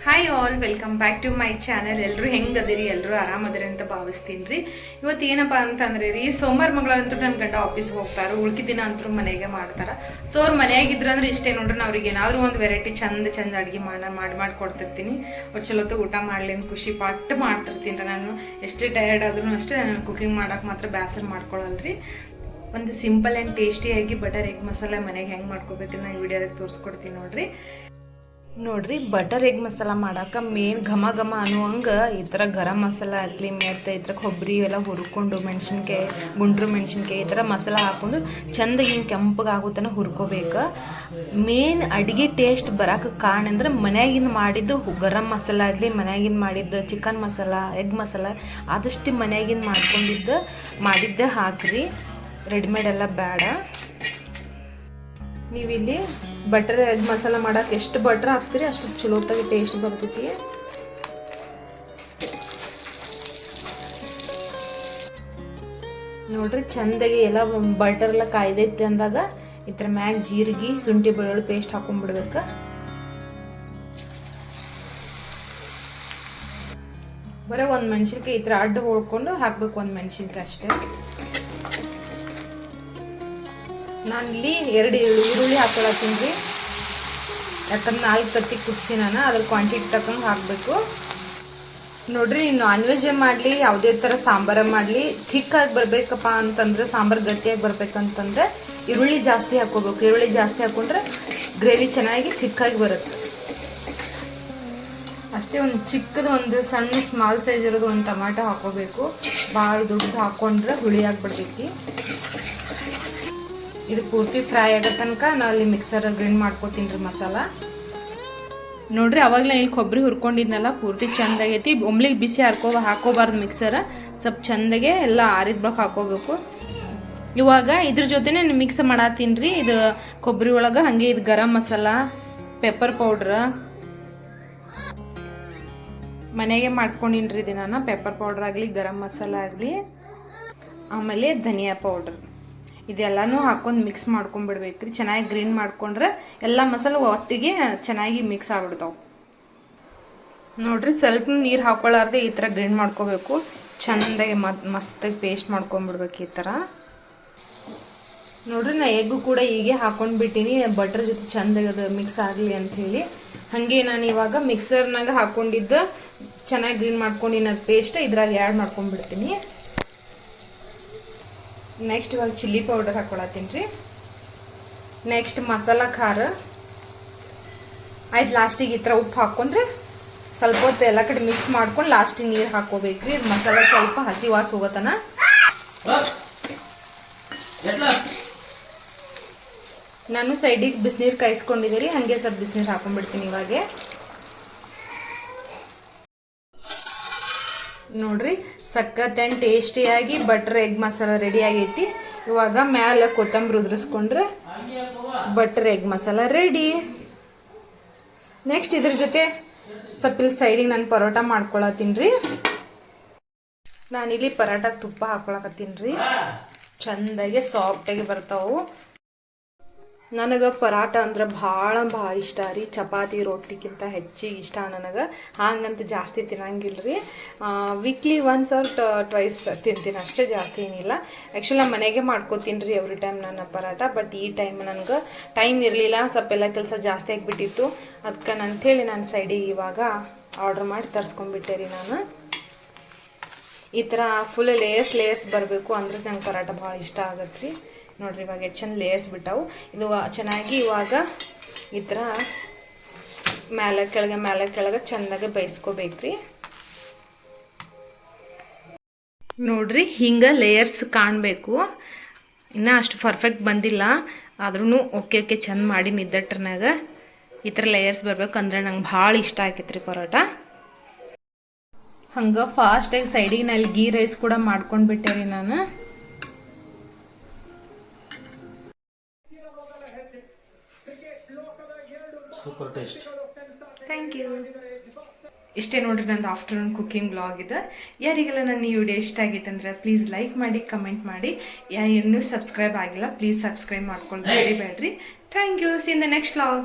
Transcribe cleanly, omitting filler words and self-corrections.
Hi all, welcome back to my channel. ಎಲ್ಲರೂ ಹೆಂಗದಿರಿ? ಎಲ್ಲರೂ ಆರಾಮದಿರಿ ಅಂತ ಭಾವಿಸ್ತೀನಿ ರೀ. ಇವತ್ತು ಏನಪ್ಪ ಅಂತಂದ್ರೆ ರೀ, ಸೋಮವಾರ ಮಂಗಳಂತೂ ನನ್ನ ಗಂಡ ಆಫೀಸ್ಗೆ ಹೋಗ್ತಾರೆ, ಉಳ್ಕಿ ದಿನ ಅಂತೂ ಮನೆಗೆ ಮಾಡ್ತಾರೆ. ಸೊ ಅವ್ರು ಮನೆಯಾಗಿದ್ರು ಅಂದ್ರೆ ಇಷ್ಟೇ ನೋಡ್ರಿ, ನಾವು ಅವ್ರಿಗೆ ಏನಾದರೂ ಒಂದು ವೆರೈಟಿ ಚಂದ ಅಡುಗೆ ಮಾಡಿ ಕೊಡ್ತಿರ್ತೀನಿ. ಅವ್ರು ಚಲೋತ್ತು ಊಟ ಮಾಡಲಿ ಅಂತ ಖುಷಿ ಪಟ್ಟು ಮಾಡ್ತಿರ್ತೀನಿ ರೀ. ನಾನು ಎಷ್ಟೇ ಟಯರ್ಡ್ ಆದ್ರೂ ಅಷ್ಟೇ, ನಾನು ಕುಕಿಂಗ್ ಮಾಡೋಕೆ ಮಾತ್ರ ಬೇಸರ ಮಾಡ್ಕೊಳ್ಳಲ್ರಿ. ಒಂದು ಸಿಂಪಲ್ ಆ್ಯಂಡ್ ಟೇಸ್ಟಿಯಾಗಿ ಬಟರ್ ಎಗ್ ಮಸಾಲ ಮನೆಗೆ ಹೆಂಗೆ ಮಾಡ್ಕೋಬೇಕನ್ನ ಈ ವಿಡಿಯೋದಾಗ ತೋರಿಸ್ಕೊಡ್ತೀನಿ ನೋಡ್ರಿ. ಬಟರ್ ಎಗ್ ಮಸಾಲ ಮಾಡೋಕೆ ಮೇನ್ ಘಮ ಅನ್ನುವಂಗೆ ಈ ಥರ ಗರಂ ಮಸಾಲ ಆಗಲಿ, ಮತ್ತು ಈ ಥರ ಕೊಬ್ಬರಿ ಎಲ್ಲ ಹುರ್ಕೊಂಡು ಮೆಣಸಿನ್ಕಾಯಿ, ಗುಂಡ್ರು ಮೆಣಸಿನ್ಕಾಯಿ ಈ ಥರ ಮಸಾಲ ಹಾಕ್ಕೊಂಡು ಚೆಂದ ಹಿಂಗೆ ಕೆಂಪಗೆ ಆಗೋತನ ಹುರ್ಕೋಬೇಕು. ಮೇನ್ ಅಡುಗೆ ಟೇಸ್ಟ್ ಬರೋಕೆ ಕಾರಣ ಅಂದ್ರೆ ಮನ್ಯಾಗಿಂದ ಮಾಡಿದ್ದು ಗರಂ ಮಸಾಲ ಆಗಲಿ, ಮನ್ಯಾಗಿಂದ ಮಾಡಿದ್ದು ಚಿಕನ್ ಮಸಾಲ, ಎಗ್ ಮಸಾಲ ಆದಷ್ಟು ಮನ್ಯಾಗಿಂದ ಮಾಡಿದ್ದೆ ಹಾಕ್ರಿ. ರೆಡಿಮೇಡ್ ಎಲ್ಲ ಬೇಡ. ನೀವಿಲ್ಲಿ ಬಟರ್ ಎಗ್ ಮಸಾಲ ಮಾಡೋಕೆ ಎಷ್ಟು ಬಟರ್ ಹಾಕ್ತೀರಿ ಅಷ್ಟು ಚಲೋತ್ತಾಗಿ ಟೇಸ್ಟ್ ಬರ್ತೈತಿ. ನೋಡ್ರಿ, ಚೆಂದಾಗಿ ಎಲ್ಲ ಬಟರ್ ಎಲ್ಲ ಕಾಯ್ದೈತಿ ಅಂದಾಗ ಈ ಥರ ಮ್ಯಾಗ ಜೀರಿಗೆ, ಶುಂಠಿ ಬೆಳ್ಳುಳ್ಳಿ ಪೇಸ್ಟ್ ಹಾಕೊಂಡ್ಬಿಡ್ಬೇಕು. ಬರೀ ಒಂದು ಮೆಣಸಿನ್ಕಾಯಿ ಈ ಥರ ಅಡ್ಡ ಹೊಡ್ಕೊಂಡು ಹಾಕ್ಬೇಕು, ಒಂದು ಮೆಣಸಿನ್ಕಾಯಿ ಅಷ್ಟೇ. ನಾನಿಲ್ಲಿ 2 ಈರುಳ್ಳಿ ಹಾಕೊಳತ್ತೀನಿ ರೀ, ಯಾಕಂದ್ರೆ 4 ತತ್ತಿ ಕುದಿಸಿ ನಾನು ಅದ್ರ ಕ್ವಾಂಟಿಟಿ ತಕ್ಕಂಗೆ ಹಾಕಬೇಕು. ನೋಡ್ರಿ, ನಾನ್ ವೆಜ್ ಮಾಡಲಿ ಯಾವುದೇ ಥರ ಸಾಂಬಾರ ಮಾಡಲಿ ಥಿಕ್ಕಾಗಿ ಬರಬೇಕಪ್ಪ ಅಂತಂದ್ರೆ, ಸಾಂಬಾರು ಗಟ್ಟಿಯಾಗಿ ಬರ್ಬೇಕಂತಂದ್ರೆ ಈರುಳ್ಳಿ ಜಾಸ್ತಿ ಹಾಕೋಬೇಕು. ಈರುಳ್ಳಿ ಜಾಸ್ತಿ ಹಾಕೊಂಡ್ರೆ ಗ್ರೇವಿ ಚೆನ್ನಾಗಿ ಥಿಕ್ಕಾಗಿ ಬರುತ್ತೆ. ಅಷ್ಟೇ ಒಂದು ಸಣ್ಣ ಸ್ಮಾಲ್ ಸೈಜ್ ಇರೋದು ಒಂದು ಟೊಮಾಟೊ ಹಾಕೋಬೇಕು. ಭಾಳ ದೊಡ್ಡದು ಹಾಕೊಂಡ್ರೆ ಹುಳಿ ಆಗಿಬಿಡ್ತೈತಿ. ಇದು ಪೂರ್ತಿ ಫ್ರೈ ಆಗೋ ತನಕ ನಾನು ಅಲ್ಲಿ ಮಿಕ್ಸರ್ ಗ್ರೈಂಡ್ ಮಾಡ್ಕೊತೀನಿ ರೀ ಮಸಾಲ. ನೋಡ್ರಿ, ಅವಾಗಲೇ ಇಲ್ಲಿ ಕೊಬ್ಬರಿ ಹುರ್ಕೊಂಡಿದ್ನಲ್ಲ ಪೂರ್ತಿ ಚೆಂದಾಗೈತಿ. ಒಮ್ಲಿಗೆ ಬಿಸಿ ಹಾಕೋಬಾರ್ದು ಮಿಕ್ಸರ್, ಸ್ವಲ್ಪ ಚೆಂದಾಗೆ ಎಲ್ಲ ಆರಿದ ಬಳಕ ಹಾಕೋಬೇಕು. ಇವಾಗ ಇದ್ರ ಜೊತೆನೇ ಮಿಕ್ಸ್ ಮಾಡತ್ತೀನಿ ರೀ. ಇದು ಕೊಬ್ಬರಿ ಒಳಗೆ ಹಾಗೆ ಇದು ಗರಂ ಮಸಾಲ, ಪೆಪ್ಪರ್ ಪೌಡ್ರ್ ಮನೆಗೆ ಮಾಡ್ಕೊಂಡಿನಿ ರೀ. ಇದು ನಾನು ಪೆಪ್ಪರ್ ಪೌಡ್ರ್ ಆಗಲಿ, ಗರಂ ಮಸಾಲ ಆಗಲಿ, ಆಮೇಲೆ ಧನಿಯಾ ಪೌಡ್ರ್ ಇದೆಲ್ಲನೂ ಹಾಕೊಂಡು ಮಿಕ್ಸ್ ಮಾಡ್ಕೊಂಡ್ಬಿಡ್ಬೇಕು ರೀ. ಚೆನ್ನಾಗಿ ಗ್ರೈಂಡ್ ಮಾಡ್ಕೊಂಡ್ರೆ ಎಲ್ಲ ಮಸಾಲೆ ಒಟ್ಟಿಗೆ ಚೆನ್ನಾಗಿ ಮಿಕ್ಸ್ ಆಗ್ಬಿಡ್ತಾವೆ. ನೋಡ್ರಿ, ಸ್ವಲ್ಪ ನೀರು ಹಾಕೊಳ್ಳಾರ್ದೆ ಈ ಥರ ಗ್ರೈಂಡ್ ಮಾಡ್ಕೋಬೇಕು. ಚೆಂದಾಗಿ ಮಸ್ತಾಗಿ ಪೇಸ್ಟ್ ಮಾಡ್ಕೊಂಡ್ಬಿಡ್ಬೇಕು ಈ ಥರ. ನೋಡ್ರಿ, ನಾ ಎಗ್ಗು ಕೂಡ ಹೀಗೆ ಹಾಕೊಂಡ್ಬಿಟ್ಟಿನಿ, ಬಟರ್ ಜೊತೆ ಚೆಂದಾಗಿ ಅದು ಮಿಕ್ಸ್ ಆಗಲಿ ಅಂಥೇಳಿ. ಹಾಗೆ ನಾನು ಇವಾಗ ಮಿಕ್ಸರ್ನಾಗ ಹಾಕೊಂಡಿದ್ದು ಚೆನ್ನಾಗಿ ಗ್ರೈಂಡ್ ಮಾಡ್ಕೊಂಡಿನ ಪೇಸ್ಟ್ ಇದ್ರಾಗ ಆ್ಯಡ್ ಮಾಡ್ಕೊಂಡ್ಬಿಡ್ತೀನಿ. ನೆಕ್ಸ್ಟ್ ಇವಾಗ ಚಿಲ್ಲಿ ಪೌಡರ್ ಹಾಕೊಳತ್ತೀನಿ ರೀ. ನೆಕ್ಸ್ಟ್ ಮಸಾಲ ಖಾರ ಆಯ್ತು. ಲಾಸ್ಟಿಗೆ ಈ ಥರ ಉಪ್ಪು ಹಾಕ್ಕೊಂಡ್ರೆ ಸ್ವಲ್ಪ ಹೊತ್ತು ಎಲ್ಲ ಕಡೆ ಮಿಕ್ಸ್ ಮಾಡ್ಕೊಂಡು ಲಾಸ್ಟಿಗೆ ನೀರು ಹಾಕೋಬೇಕ್ರಿ. ಮಸಾಲ ಸ್ವಲ್ಪ ಹಸಿ ವಾಸ ಹೋಗೋತನ. ನಾನು ಸೈಡಿಗೆ ಬಿಸಿನೀರು ಕಾಯಿಸ್ಕೊಂಡಿದ್ದೆ ರೀ, ಹಾಗೆ ಸ್ವಲ್ಪ ಬಿಸಿನೀರು ಹಾಕೊಂಡ್ಬಿಡ್ತೀನಿ ಇವಾಗ. ನೋಡ್ರಿ, ಸಖತ್ ಆ್ಯಂಡ್ ಟೇಸ್ಟಿಯಾಗಿ ಬಟರ್ ಎಗ್ ಮಸಾಲ ರೆಡಿ ಆಗೈತಿ. ಇವಾಗ ಮ್ಯಾಲೆ ಕೊತ್ತಂಬರಿ ಉದುರಿಸ್ಕೊಂಡ್ರೆ butter egg masala ready. Next ಇದ್ರ ಜೊತೆ ಸ್ವಲ್ಪ ಸೈಡಿಗೆ ನಾನು ಪರೋಟ ಮಾಡ್ಕೊಳತ್ತೀನಿ ರೀ. ನಾನಿಲ್ಲಿ ಪರೋಟಕ್ಕೆ ತುಪ್ಪ ಹಾಕೊಳಕತ್ತೀನಿ ರೀ. ಚೆಂದಾಗಿ ಸಾಫ್ಟಾಗಿ ಬರ್ತಾವೆ. ನನಗೆ ಪರಾಟ ಅಂದ್ರೆ ಭಾಳ ಇಷ್ಟ ರೀ. ಚಪಾತಿ ರೊಟ್ಟಿಗಿಂತ ಹೆಚ್ಚಿಗೆ ಇಷ್ಟ ನನಗೆ. ಹಾಗಂತ ಜಾಸ್ತಿ ತಿನ್ನಂಗಿಲ್ಲ ರೀ. ವೀಕ್ಲಿ ಒನ್ಸ್ ಆರ್ ಟ್ವೈಸ್ ತಿಂತೀನಿ ಅಷ್ಟೇ, ಜಾಸ್ತಿ ಏನಿಲ್ಲ. ಆ್ಯಕ್ಚುಲಿ ನಾನು ಮನೆಗೆ ಮಾಡ್ಕೋತೀನಿ ರೀ ಎವ್ರಿ ಟೈಮ್ ನನ್ನ ಪರಾಟ. ಬಟ್ ಈ ಟೈಮ್ ನನಗೆ ಟೈಮ್ ಇರಲಿಲ್ಲ, ಸ್ವಲ್ಪ ಎಲ್ಲ ಕೆಲಸ ಜಾಸ್ತಿ ಆಗಿಬಿಟ್ಟಿತ್ತು. ಅದಕ್ಕೆ ಅಂಥೇಳಿ ನಾನು ಸೈಡಿಗೆ ಇವಾಗ ಆರ್ಡ್ರ್ ಮಾಡಿ ತರಿಸ್ಕೊಂಡ್ಬಿಟ್ಟೆ ರೀ ನಾನು. ಈ ಥರ ಫುಲ್ ಲೇಯರ್ಸ್ ಬರಬೇಕು ಅಂದ್ರೆ ನಂಗೆ ಪರಾಟ ಭಾಳ ಇಷ್ಟ ಆಗತ್ತೆ ರೀ. ನೋಡ್ರಿ, ಇವಾಗ ಚೆಂದ ಲೇಯರ್ಸ್ ಬಿಟ್ಟವು. ಇದು ಚೆನ್ನಾಗಿ ಇವಾಗ ಈ ಥರ ಮೇಲೆ ಕೆಳಗೆ ಚೆಂದಾಗಿ ಬೇಯಿಸ್ಕೋಬೇಕ್ರಿ. ನೋಡ್ರಿ, ಹಿಂಗೆ ಲೇಯರ್ಸ್ ಕಾಣಬೇಕು. ಇನ್ನೂ ಅಷ್ಟು ಪರ್ಫೆಕ್ಟ್ ಬಂದಿಲ್ಲ, ಆದ್ರೂ ಓಕೆ ಚೆಂದ ಮಾಡಿ ನಿದ್ದಟ್ರನಾಗ ಈ ಥರ ಲೇಯರ್ಸ್ ಬರಬೇಕು. ಅಂದ್ರೆ ನಂಗೆ ಭಾಳ ಇಷ್ಟ ಆಕೈತ್ರಿ ಪರೋಟ. ಹಂಗೆ ಫಾಸ್ಟಾಗಿ ಸೈಡಿಗೆ ನಲ್ಲಿ ಗೀ ರೈಸ್ ಕೂಡ ಮಾಡ್ಕೊಂಡ್ಬಿಟ್ಟೆ ರೀ ನಾನು. Super taste. Thank you. ಇಷ್ಟೇ ನೋಡ್ರಿ ನಂದು ಆಫ್ಟರ್ನೂನ್ ಕುಕಿಂಗ್ ವ್ಲಾಗ್ ಇದೆ. ಯಾರಿಗೆಲ್ಲ ನನ್ನ ಈ ವಿಡಿಯೋ ಇಷ್ಟ ಆಗೈತೆ ಅಂದ್ರೆ ಪ್ಲೀಸ್ ಲೈಕ್ ಮಾಡಿ, ಕಮೆಂಟ್ ಮಾಡಿ. ಇನ್ನೂ ಸಬ್ಸ್ಕ್ರೈಬ್ ಆಗಿಲ್ಲ ಪ್ಲೀಸ್ ಸಬ್ಸ್ಕ್ರೈಬ್ ಮಾಡ್ಕೊಂಡು ಮರಿಬೇಡ್ರಿ. Thank you. See in the next vlog.